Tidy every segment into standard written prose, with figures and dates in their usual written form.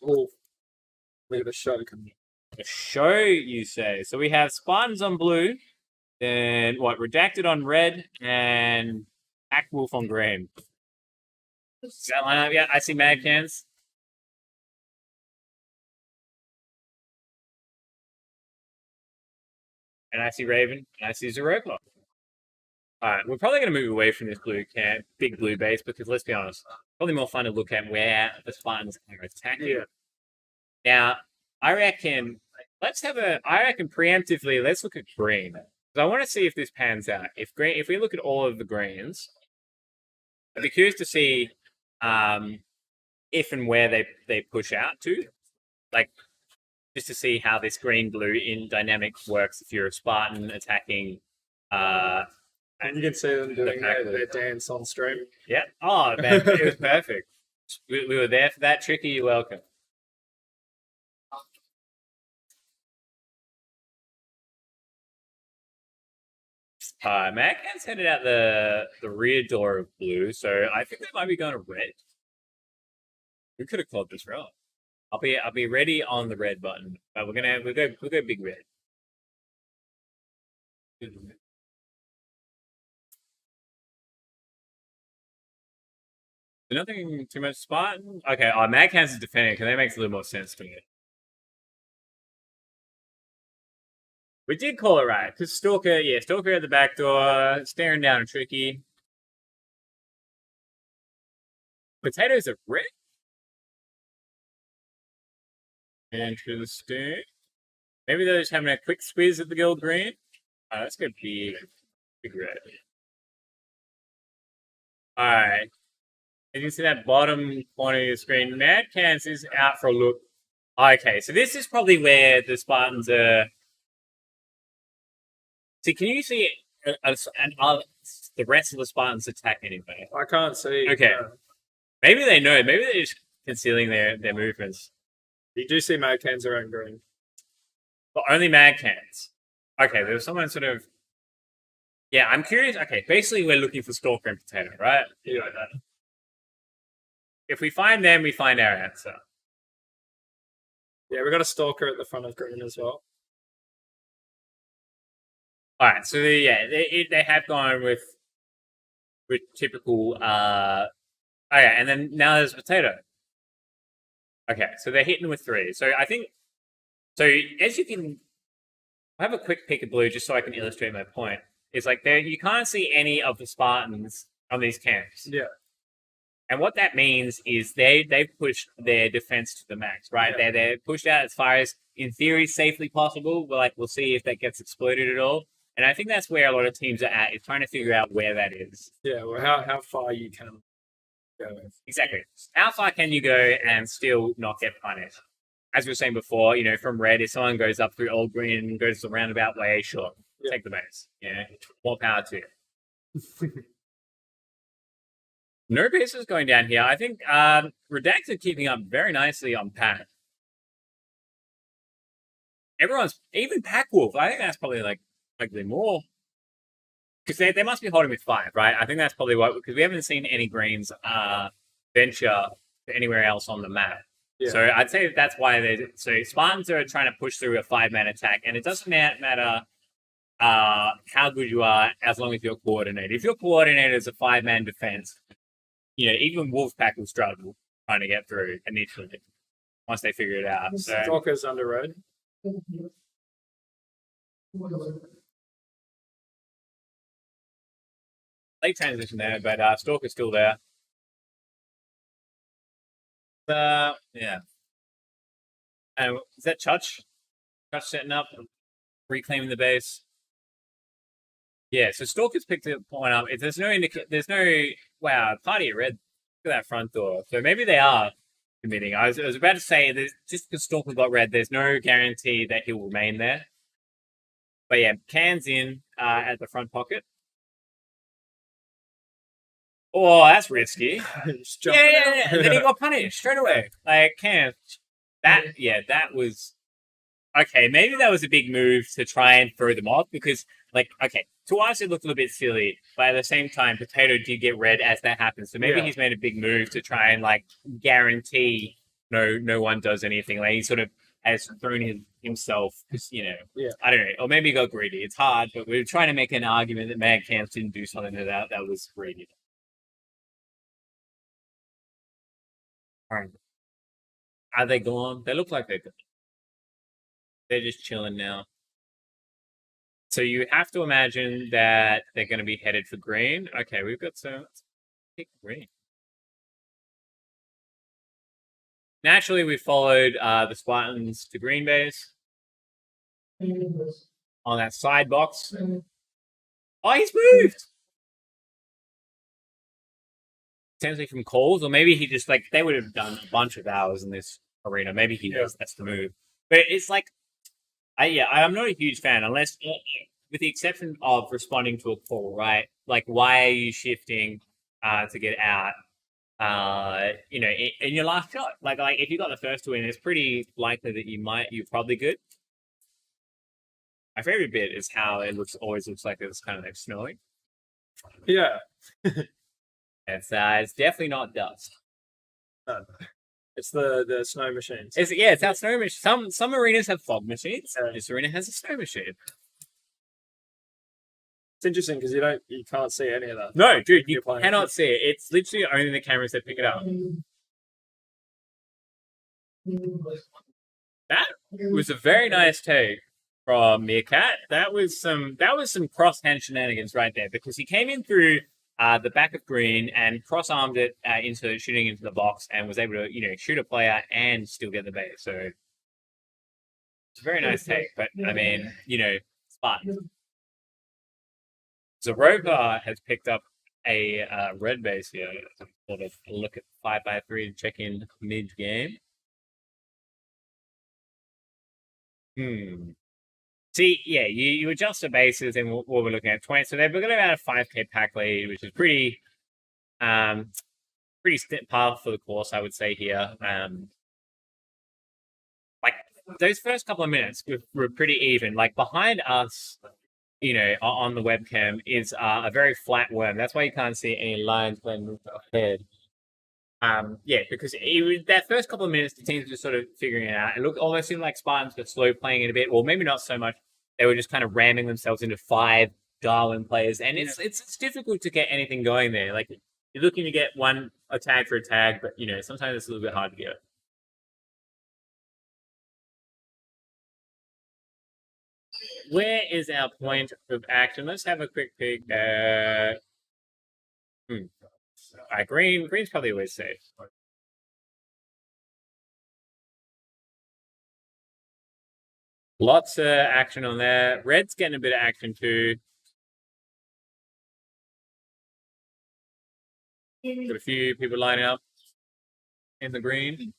Oh, look at the show. A show, you say? So we have Spartans on blue, then what? Redacted on red, and Packwolf on green. Does that line up? Yeah, I see Mad Cans. And I see Raven, and I see Zeropa. Alright, we're probably going to move away from this big blue base, because let's be honest, probably more fun to look at where the Spartans are attacking. Yeah. Now, I reckon preemptively, let's look at green. Because I want to see if this pans out. If we look at all of the greens, I'd be curious to see if and where they push out to. Like, just to see how this green-blue in dynamic works if you're a Spartan attacking. And you can see them doing their dance on stream. Yeah. Oh, man, it was perfect. We were there for that. Tricky, you're welcome. Magcan's headed out the rear door of blue, so I think they might be going to red. We could have called this wrong. I'll be ready on the red button, but we'll go big red. Nothing too much Spartan. Okay, Magcan's is defending because that makes a little more sense to me. We did call it right because Stalker at the back door, staring down a Tricky. Potatoes are red. Interesting. Maybe they're just having a quick squeeze at the gold green. Oh, that's gonna be big red. Alright. As you can see that bottom corner of your screen, Mad Cans is out for a look. Okay, so this is probably where the Spartans are. See, can you see the rest of the Spartans attack anyway? I can't see. Okay. Maybe they know. Maybe they're just concealing their movements. You do see Mad Cans around green. But only Mad Cans. Okay, there was someone sort of. Yeah, I'm curious. Okay, basically we're looking for Stalker and Potato, right? Yeah. If we find them, we find our answer. Yeah, we got a Stalker at the front of green as well. Alright, so they have gone with typical. Okay, and then now there's Potato. Okay, so they're hitting with 3. So I think. So as you can. I have a quick pick of blue just so I can illustrate my point. It's like you can't see any of the Spartans on these camps. Yeah. And what that means is they've pushed their defense to the max, right? Yeah. They're pushed out as far as, in theory, safely possible. But we'll see if that gets exploited at all. And I think that's where a lot of teams are at, is trying to figure out where that is. Yeah, well, how far you can go. Exactly. How far can you go and still not get punished? As we were saying before, from red, if someone goes up through old green and goes the roundabout way, sure, take the base. More power to you. No pieces going down here. I think Redacted keeping up very nicely on Pack. Even Packwolf, I think that's probably likely more. Because they must be holding with 5, right? I think that's probably what, because we haven't seen any greens venture anywhere else on the map. Yeah. So I'd say that's why Spartans are trying to push through a 5-man attack, and it doesn't matter how good you are as long as you're coordinated. If you're coordinated as a 5-man defense, even Wolfpack will struggle trying to get through initially once they figure it out. So Stalker's under red. Late transition there, but Stalker's still there. Yeah. Is that Chutch? Chutch setting up, reclaiming the base. Yeah, so Stalker's picked a point up. If there's no wow, party at red. Look at that front door. So maybe they are committing. I was about to say that just because Stalker got red, there's no guarantee that he'll remain there. But yeah, Cans in at the front pocket. Oh, that's risky. Yeah. And then he got punished straight away. Cans. That was okay. Maybe that was a big move to try and throw them off because, to us it looked a little bit silly, but at the same time, Potato did get red as that happened. So maybe he's made a big move to try and guarantee no one does anything. Like he sort of has thrown himself, because Yeah. I don't know, or maybe he got greedy. It's hard, but we're trying to make an argument that Mad Camps didn't do something that was greedy. Alright. Are they gone? They look like they're gone. They're just chilling now. So you have to imagine that they're going to be headed for green. Okay, we've got some. Let's pick green. Naturally, we followed the Spartans to green base on that side box. Oh, he's moved! Potentially from calls, or maybe he just they would have done a bunch of hours in this arena. Maybe he knows that's the move. But it's I'm not a huge fan unless, with the exception of responding to a call, right? Like, why are you shifting to get out? In your last shot, like if you got the first to win, it's pretty likely that you're probably good. My favorite bit is how it always looks like it's kind of like snowing. Yeah. It's definitely not dust. No. It's the snow machines. It's our snow machine. Some arenas have fog machines. This arena has a snow machine. It's interesting because you can't see any of that. No, dude, you cannot see it. It's literally only the cameras that pick it up. That was a very nice take from Meerkat. That was some cross hand shenanigans right there, because he came in through the back of green and cross armed it shooting into the box, and was able to shoot a player and still get the base. So it's a very nice take. But I mean, Spartans. Zaroka has picked up a red base here. Sort of look at 5x3 and check in mid game. See, yeah, you adjust the bases, and what we're looking at 20. So they've got about a 5k pack lead, which is pretty par for the course, I would say here. Like those first couple of minutes were pretty even. Like behind us, on the webcam is a very flat worm. That's why you can't see any lines when moved ahead. Because that first couple of minutes, the teams were sort of figuring it out. It almost seemed like Spartans were slow playing it a bit, or maybe not so much. They were just kind of ramming themselves into 5 Darwin players, and it's difficult to get anything going there. Like you're looking to get a tag for a tag, but sometimes it's a little bit hard to get. Where is our point of action? Let's have a quick peek. Green's probably always safe. Lots of action on there. Red's getting a bit of action too. Got a few people lining up in the green.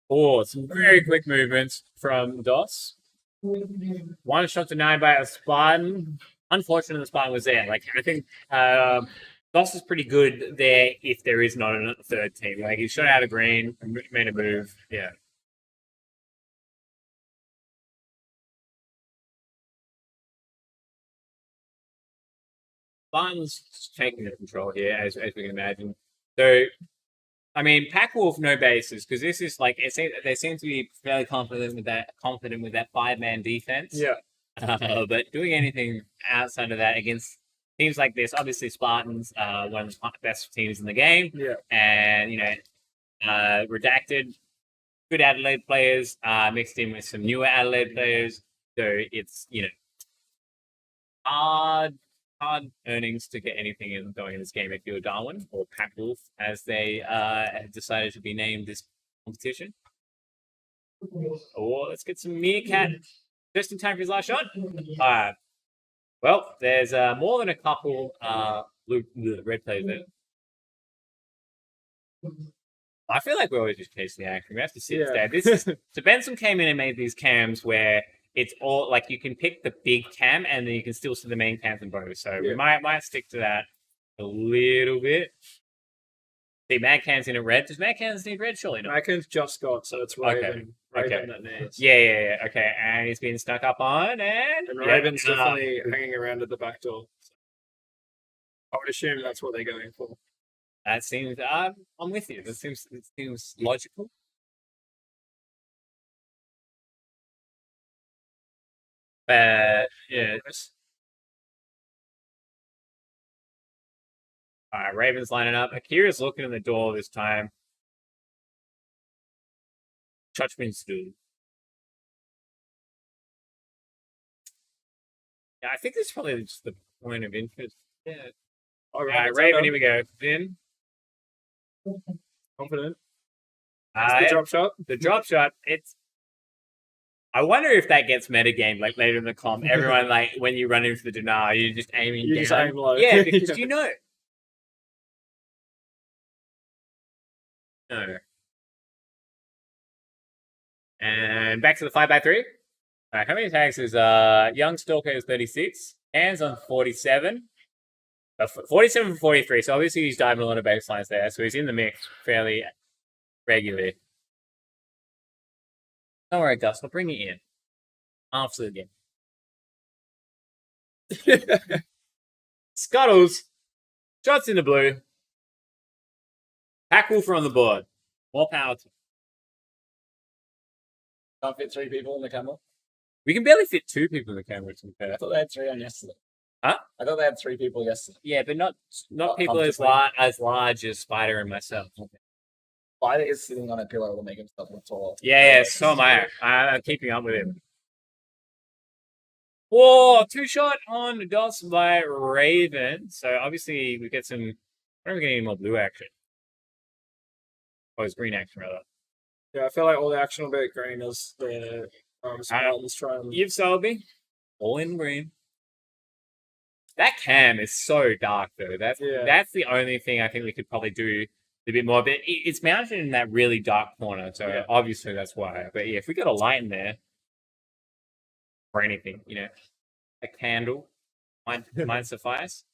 Oh, some very quick movements from DOS. One shot denied by a Spartan. Unfortunately, the Spartan was there. Like, I think DOS is pretty good there if there is not a third team. Like, he shot out of green, made a move. Yeah. Spartan's taking the control here, as we can imagine. So, I mean, Packwolf no bases, because this is like they seem to be fairly confident with that 5-man defense. Yeah. But doing anything outside of that against teams like this, obviously Spartans, one of the best teams in the game. Yeah. And Redacted, good Adelaide players, mixed in with some newer Adelaide players. So it's hard earnings to get anything going in this game if you're Darwin or Packwolf, as they have decided to be named this competition. Or let's get some Meerkat just in time for his last shot. Well, there's more than a couple red players there. I feel like we're always just chasing the action. We have to sit there. So Benson came in and made these cams where it's all like you can pick the big cam and then you can still see the main cams in both. So we might stick to that a little bit. See, Mad Cam's in a red. Does Mad Cam's need red? Surely not. Mad Cam's just got, so it's Raven. Raven that needs. Yeah. Okay, and he's been stuck up on, and Raven's definitely hanging around at the back door. I would assume that's what they're going for. That seems. I'm with you. It seems logical. Yeah. All right, Ravens lining up. Akira's looking in the door this time. Chutchman's still. Yeah, I think this is probably just the point of interest. Yeah. All right, Raven, here we go. Finn. Confident. The drop shot. The drop shot. I wonder if that gets metagame like later in the comp. Everyone like when you run into the denial, you're just aiming down. Just aim low. Yeah, because you know. No. And back to the 5x3. All right, how many tags is Young Stalker is 36, hands on 47. 47 for 43, so obviously he's diving a lot of baselines there, so he's in the mix fairly regularly. Don't worry, Gus, I'll bring you in after the game. Scuttles, shots in the blue. Packwolf on the board. More power to him. Can't fit 3 people in the camera. We can barely fit 2 people in the camera, to be fair. I thought they had 3 on yesterday. Huh? I thought they had 3 people yesterday. Yeah, but not people as large as Spider and myself. Spider is sitting on a pillow to make himself look tall. Yeah, so am I. I'm keeping up with him. Whoa, 2-shot on the dots by Raven. So obviously we get some. I don't think we get any more blue action. Oh, it's green action rather. Yeah, I feel like all the action will be at green as the Spartans try and... You've sold me. All in green. That cam is so dark though. That's the only thing I think we could probably do a bit more. But it's mounted in that really dark corner, so obviously that's why. But yeah, if we got a light in there or anything, a candle might suffice.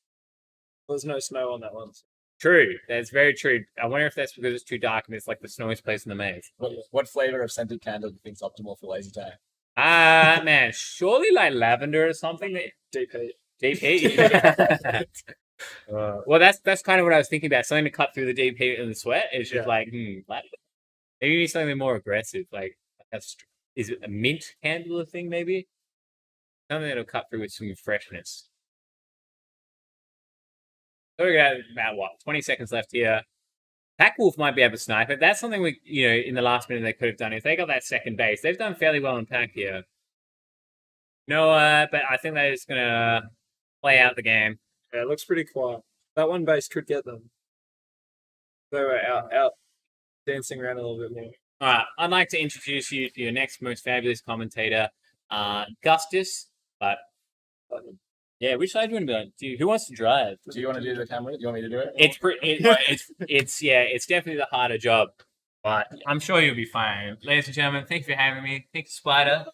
There's no snow on that one. True, that's very true. I wonder if that's because it's too dark and it's like the snowiest place in the maze. What flavor of scented candle do you think's optimal for laser tag? Man, surely like lavender or something. Deep heat. Deep heat. Well, that's kind of what I was thinking about. Something to cut through the deep heat and the sweat. It's just like, maybe you need something more aggressive. Like, is it a mint candle or thing? Maybe something that'll cut through with some freshness. So we got about 20 seconds left here. Packwolf might be able to snipe it. That's something we, in the last minute they could have done. If they got that second base, they've done fairly well in Pack here. No, but I think they're just gonna play out the game. Yeah, it looks pretty quiet. That one base could get them. They were out dancing around a little bit more. All right, I'd like to introduce you to your next most fabulous commentator, Gustus. But yeah, which side do you want to be on? Who wants to drive? Do you want to do the camera? Do you want me to do it? It's definitely the harder job, but I'm sure you'll be fine. Ladies and gentlemen, thank you for having me. Thank you, Spider.